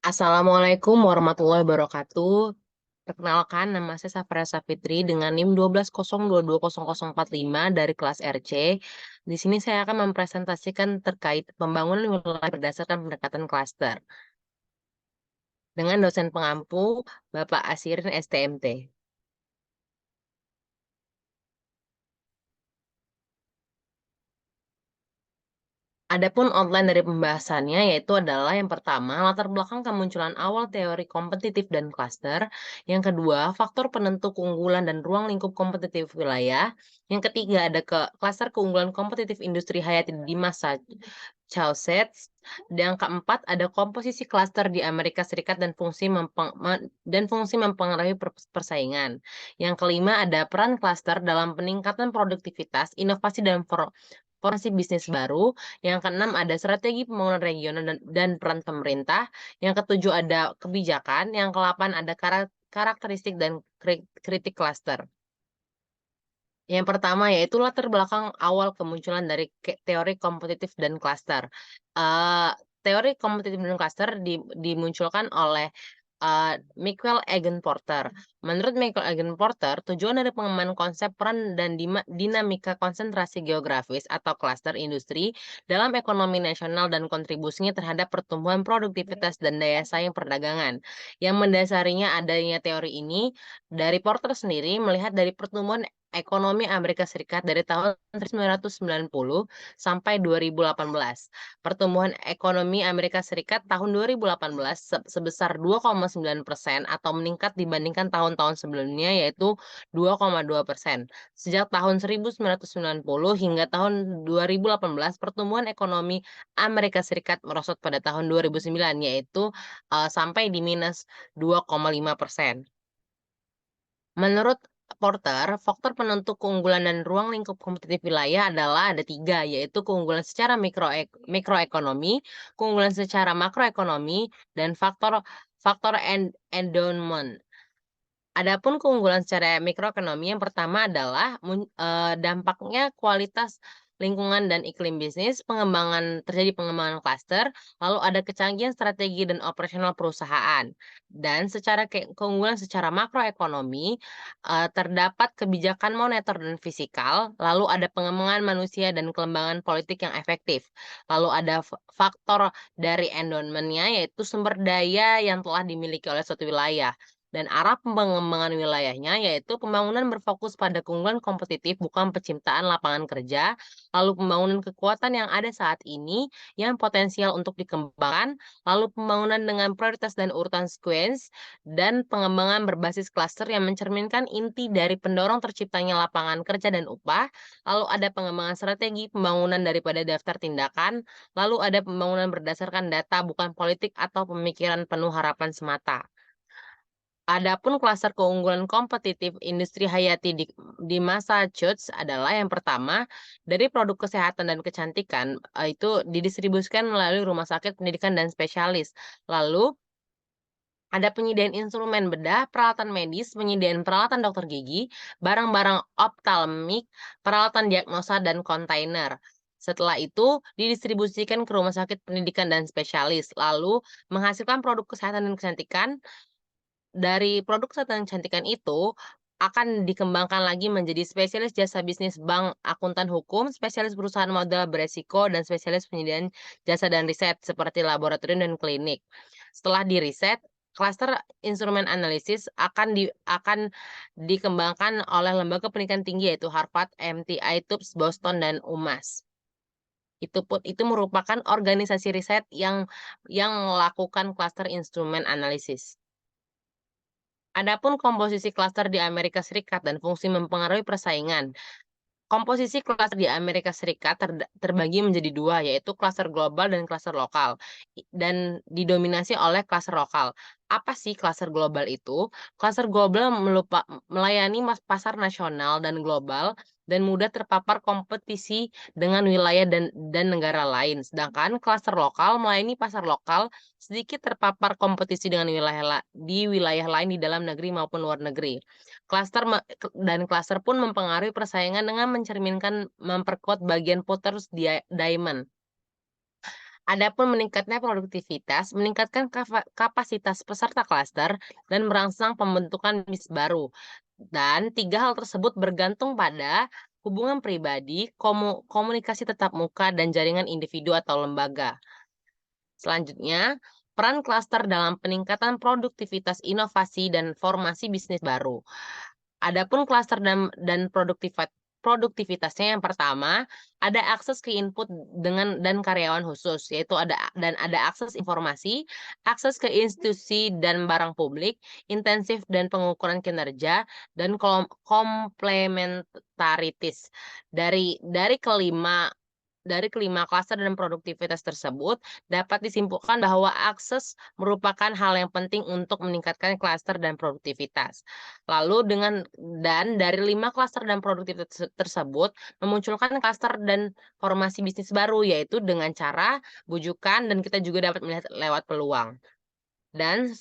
Assalamualaikum warahmatullahi wabarakatuh. Perkenalkan, nama saya Safra Safitri dengan NIM 1202220045 dari kelas RC. Di sini saya akan mempresentasikan terkait pembangunan wilayah berdasarkan pendekatan klaster dengan dosen pengampu Bapak Asirin STMT. Adapun outline dari pembahasannya yaitu adalah yang pertama, latar belakang kemunculan awal teori kompetitif dan klaster. Yang kedua, faktor penentu keunggulan dan ruang lingkup kompetitif wilayah. Yang ketiga, ada klaster keunggulan kompetitif industri hayati di masa Massachusetts. Dan yang keempat, ada komposisi klaster di Amerika Serikat dan fungsi mempengaruhi persaingan. Yang kelima, ada peran klaster dalam peningkatan produktivitas, inovasi dan formasi bisnis baru. Yang keenam ada strategi pembangunan regional dan peran pemerintah. Yang ketujuh ada kebijakan. Yang kedelapan ada karakteristik dan kritik klaster. Yang pertama yaitu latar belakang awal kemunculan dari teori kompetitif dan klaster. Eh, Teori kompetitif dan klaster dimunculkan oleh Michael Egan Porter. Menurut Michael Egan Porter, tujuan dari pengembangan konsep peran dan dinamika konsentrasi geografis atau klaster industri dalam ekonomi nasional dan kontribusinya terhadap pertumbuhan produktivitas dan daya saing perdagangan. Yang mendasarinya adanya teori ini, dari Porter sendiri melihat dari pertumbuhan ekonomi Amerika Serikat dari tahun 1990 sampai 2018. Pertumbuhan ekonomi Amerika Serikat tahun 2018 sebesar 2,9% atau meningkat dibandingkan tahun-tahun sebelumnya yaitu 2,2%. Sejak tahun 1990 hingga tahun 2018 pertumbuhan ekonomi Amerika Serikat merosot pada tahun 2009 yaitu sampai di minus 2,5%. Menurut Porter, faktor penentu keunggulan dan ruang lingkup kompetitif wilayah adalah ada tiga, yaitu keunggulan secara mikroekonomi, keunggulan secara makroekonomi, dan faktor endowment. Adapun keunggulan secara mikroekonomi yang pertama adalah dampaknya kualitas lingkungan dan iklim bisnis, terjadi pengembangan klaster, lalu ada kecanggihan strategi dan operasional perusahaan. Dan secara keunggulan secara makroekonomi, terdapat kebijakan moneter dan fiskal, lalu ada pengembangan manusia dan kelembagaan politik yang efektif. Lalu ada faktor dari endowment-nya, yaitu sumber daya yang telah dimiliki oleh suatu wilayah. Dan arah pengembangan wilayahnya yaitu pembangunan berfokus pada keunggulan kompetitif bukan penciptaan lapangan kerja, lalu pembangunan kekuatan yang ada saat ini yang potensial untuk dikembangkan, lalu pembangunan dengan prioritas dan urutan sequence, dan pengembangan berbasis klaster yang mencerminkan inti dari pendorong terciptanya lapangan kerja dan upah, lalu ada pengembangan strategi pembangunan daripada daftar tindakan, lalu ada pembangunan berdasarkan data bukan politik atau pemikiran penuh harapan semata. Adapun klaster keunggulan kompetitif industri hayati di Massachusetts adalah yang pertama, dari produk kesehatan dan kecantikan, itu didistribusikan melalui rumah sakit pendidikan dan spesialis. Lalu, ada penyediaan instrumen bedah, peralatan medis, penyediaan peralatan dokter gigi, barang-barang optalmik, peralatan diagnosa, dan kontainer. Setelah itu, didistribusikan ke rumah sakit pendidikan dan spesialis. Lalu, menghasilkan produk kesehatan dan kecantikan. Dari produk kesehatan kecantikan itu akan dikembangkan lagi menjadi spesialis jasa bisnis bank, akuntan hukum, spesialis perusahaan modal beresiko, dan spesialis penyediaan jasa dan riset seperti laboratorium dan klinik. Setelah di riset, klaster instrumen analisis akan dikembangkan oleh lembaga pendidikan tinggi yaitu Harvard, MIT, Tufts, Boston, dan UMass. Itu merupakan organisasi riset yang melakukan klaster instrumen analisis. Adapun komposisi klaster di Amerika Serikat dan fungsi mempengaruhi persaingan. Komposisi klaster di Amerika Serikat terbagi menjadi dua, yaitu klaster global dan klaster lokal, dan didominasi oleh klaster lokal. Apa sih klaster global itu? Klaster global melayani pasar nasional dan global dan mudah terpapar kompetisi dengan wilayah dan negara lain. Sedangkan klaster lokal melayani pasar lokal, sedikit terpapar kompetisi dengan wilayah lain di dalam negeri maupun luar negeri. Klaster pun mempengaruhi persaingan dengan memperkuat bagian Potter's Diamond. Adapun meningkatnya produktivitas, meningkatkan kapasitas peserta klaster, dan merangsang pembentukan bisnis baru. Dan tiga hal tersebut bergantung pada hubungan pribadi, komunikasi tatap muka, dan jaringan individu atau lembaga. Selanjutnya, peran klaster dalam peningkatan produktivitas inovasi dan formasi bisnis baru. Adapun klaster dan produktivitasnya yang pertama, ada akses ke input dan karyawan khusus, yaitu ada akses informasi, akses ke institusi dan barang publik, intensif dan pengukuran kinerja, dan komplementaritis. Dari kelima klaster dan produktivitas tersebut, dapat disimpulkan bahwa akses merupakan hal yang penting untuk meningkatkan klaster dan produktivitas. Dari 5 klaster dan produktivitas tersebut, memunculkan klaster dan formasi bisnis baru, yaitu dengan cara bujukan dan kita juga dapat melihat lewat peluang. Dan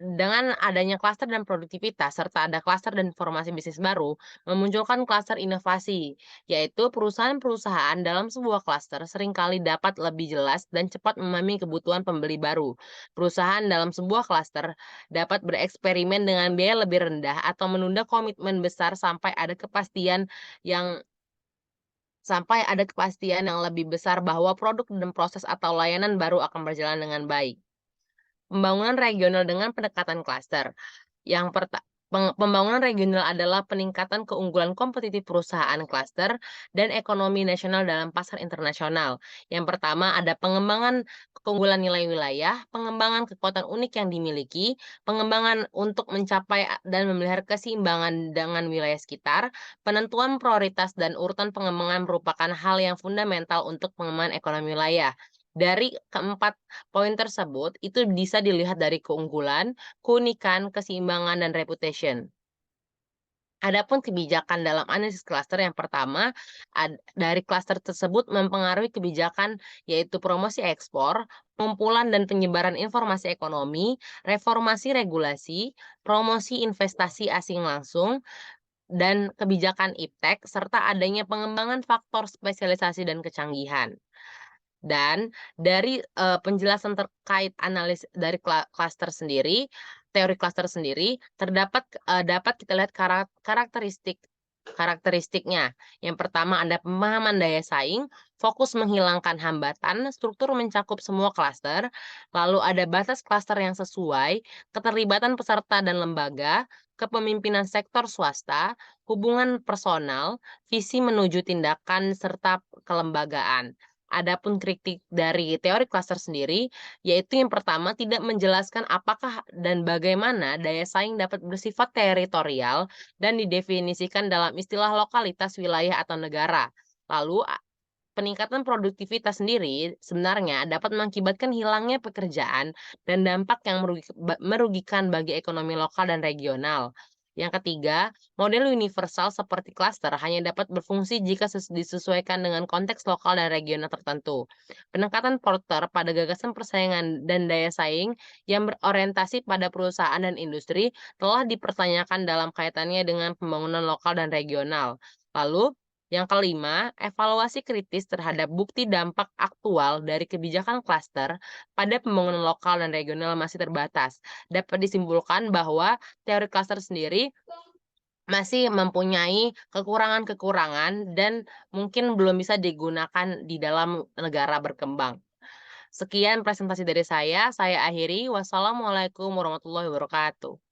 dengan adanya klaster dan produktivitas, serta ada klaster dan formasi bisnis baru, memunculkan klaster inovasi, yaitu perusahaan-perusahaan dalam sebuah klaster seringkali dapat lebih jelas dan cepat memahami kebutuhan pembeli baru. Perusahaan dalam sebuah klaster dapat bereksperimen dengan biaya lebih rendah atau menunda komitmen besar yang sampai ada kepastian yang lebih besar bahwa produk dan proses atau layanan baru akan berjalan dengan baik. Pembangunan regional dengan pendekatan klaster. Pembangunan regional adalah peningkatan keunggulan kompetitif perusahaan klaster dan ekonomi nasional dalam pasar internasional. Yang pertama ada pengembangan keunggulan nilai wilayah, pengembangan kekuatan unik yang dimiliki, pengembangan untuk mencapai dan memelihara keseimbangan dengan wilayah sekitar, penentuan prioritas dan urutan pengembangan merupakan hal yang fundamental untuk pengembangan ekonomi wilayah. Dari keempat poin tersebut, itu bisa dilihat dari keunggulan, keunikan, keseimbangan, dan reputation. Adapun kebijakan dalam analisis klaster yang pertama, dari klaster tersebut mempengaruhi kebijakan yaitu promosi ekspor, pengumpulan dan penyebaran informasi ekonomi, reformasi regulasi, promosi investasi asing langsung, dan kebijakan iptek, serta adanya pengembangan faktor spesialisasi dan kecanggihan. Dan dari, penjelasan terkait analis dari teori klaster sendiri, dapat kita lihat karakteristiknya. Yang pertama ada pemahaman daya saing, fokus menghilangkan hambatan, struktur mencakup semua klaster, lalu ada batas klaster yang sesuai, keterlibatan peserta dan lembaga, kepemimpinan sektor swasta, hubungan personal, visi menuju tindakan, serta kelembagaan. Adapun kritik dari teori klaster sendiri, yaitu yang pertama tidak menjelaskan apakah dan bagaimana daya saing dapat bersifat teritorial dan didefinisikan dalam istilah lokalitas, wilayah, atau negara. Lalu, peningkatan produktivitas sendiri sebenarnya dapat mengakibatkan hilangnya pekerjaan dan dampak yang merugikan bagi ekonomi lokal dan regional. Yang ketiga, model universal seperti klaster hanya dapat berfungsi jika disesuaikan dengan konteks lokal dan regional tertentu. Peningkatan Porter pada gagasan persaingan dan daya saing yang berorientasi pada perusahaan dan industri telah dipertanyakan dalam kaitannya dengan pembangunan lokal dan regional. Lalu, yang kelima, evaluasi kritis terhadap bukti dampak aktual dari kebijakan klaster pada pembangunan lokal dan regional masih terbatas. Dapat disimpulkan bahwa teori klaster sendiri masih mempunyai kekurangan-kekurangan dan mungkin belum bisa digunakan di dalam negara berkembang. Sekian presentasi dari saya akhiri. Wassalamualaikum warahmatullahi wabarakatuh.